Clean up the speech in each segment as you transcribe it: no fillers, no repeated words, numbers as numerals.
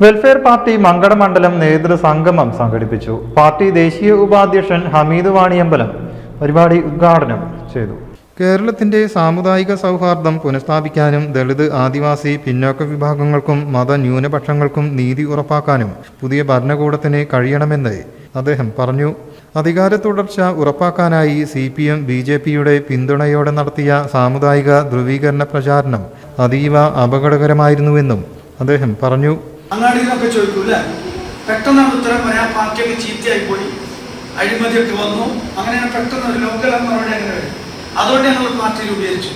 Welfare party Mankada മണ്ഡലം നേതൃസംഗമം സംഘടിപ്പിച്ചു. Party ദേശീയ ഉപാധ്യക്ഷൻ ഹമീദ് വാണിയമ്പലം പരിപാടി ഉദ്ഘാടനം ചെയ്തു. കേരളത്തിന്റെ സാമുദായിക സൗഹാർദ്ദം പുനഃസ്ഥാപിക്കാനും ദളിത്, ആദിവാസി, പിന്നോക്ക വിഭാഗങ്ങൾക്കും മതന്യൂനപക്ഷങ്ങൾക്കും നീതി ഉറപ്പാക്കാനും പുതിയ ഭരണകൂടത്തിന് കഴിയണമെന്ന് അദ്ദേഹം പറഞ്ഞു. അധികാര തുടർച്ച ഉറപ്പാക്കാനായി CPM BJPയുടെ പിന്തുണയോടെ നടത്തിയ സാമുദായിക ധ്രുവീകരണ പ്രചാരണം അതീവ അപകടകരമായിരുന്നുവെന്നും അദ്ദേഹം പറഞ്ഞു. അങ്ങാടിയിലൊക്കെ ചോദിക്കൂല്ലേ, പെട്ടെന്നാണ് ഉത്തരം പറയാൻ, പാർട്ടിയൊക്കെ ചീത്തയായി പോയി, അഴിമതിയൊക്കെ വന്നു, അങ്ങനെയാണ് പെട്ടെന്ന് ഒരു ലോക്കൽ മറുപടി അങ്ങനെ വരും. അതുകൊണ്ട് ഞങ്ങൾ പാർട്ടി രൂപീകരിച്ചു.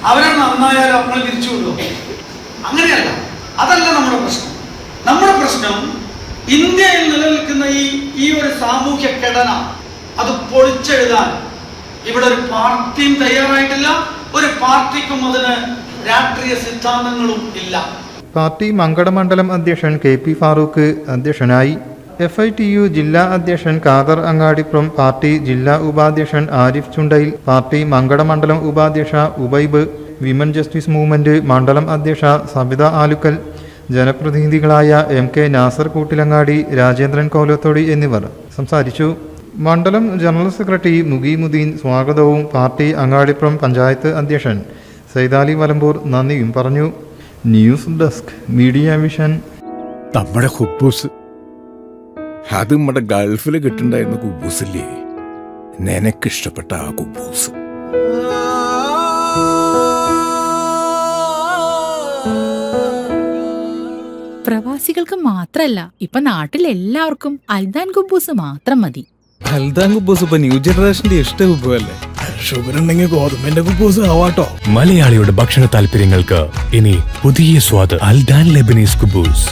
അവരെ നന്നായാലും നമ്മൾ തിരിച്ചു വിടുമോ? അങ്ങനെയല്ല, അതല്ല നമ്മുടെ പ്രശ്നം. നമ്മുടെ പ്രശ്നം ഇന്ത്യയിൽ നിലനിൽക്കുന്ന ഈ ഒരു സാമൂഹ്യ ഘടന അത് പൊളിച്ചെഴുതാൻ ഇവിടെ ഒരു പാർട്ടിയും തയ്യാറായിട്ടില്ല. ഒരു പാർട്ടിക്കും അതിന് രാഷ്ട്രീയ സിദ്ധാന്തങ്ങളും ഇല്ല. പാർട്ടി മങ്കട മണ്ഡലം അധ്യക്ഷൻ KP ഫാറൂഖ് അധ്യക്ഷനായി. FITU ജില്ലാ അധ്യക്ഷൻ ഖാദർ അങ്ങാടിപ്പുറം, പാർട്ടി ജില്ലാ ഉപാധ്യക്ഷൻ ആരിഫ് ചുണ്ടയിൽ, പാർട്ടി മങ്കട മണ്ഡലം ഉപാധ്യക്ഷ ഉബൈബ്, വിമൻ ജസ്റ്റിസ് മൂവ്മെന്റ് മണ്ഡലം അധ്യക്ഷ സബിത ആലുക്കൽ, ജനപ്രതിനിധികളായ MK നാസർ കൂട്ടിലങ്ങാടി, രാജേന്ദ്രൻ കോലത്തോടി എന്നിവർ സംസാരിച്ചു. മണ്ഡലം ജനറൽ സെക്രട്ടറി മുഗീമുദ്ദീൻ സ്വാഗതവും പാർട്ടി അങ്ങാടിപ്പുറം പഞ്ചായത്ത് അധ്യക്ഷൻ സൈദാലി വലമ്പൂർ നന്ദിയും പറഞ്ഞു. News desk media vision. നമ്മുടെ കുബൂസ് അത് നമ്മുടെ ഗൾഫിൽ കിട്ടുണ്ടായിരുന്ന കുബൂസില്ലേ, നിനക്കിഷ്ടപ്പെട്ട ആ കുബൂസ്. പ്രവാസികൾക്ക് മാത്രല്ല, ഇപ്പൊ നാട്ടിൽ എല്ലാവർക്കും അൽദാൻ കുബൂസ് മാത്രം മതി. അൽദാൻ കുബൂസ് ഇപ്പൊ ന്യൂ ജനറേഷന്റെ ഇഷ്ട കുബുവല്ലേ. ഷുഗർ ഉണ്ടെങ്കിൽ ഗോതമ്പിന്റെ കുബൂസ് ആവാട്ടോ. മലയാളിയുടെ ഭക്ഷണ താല്പര്യങ്ങൾക്ക് ഇനി പുതിയ സ്വാദ്. അൽദാൻ ലെബനീസ് കുബൂസ്.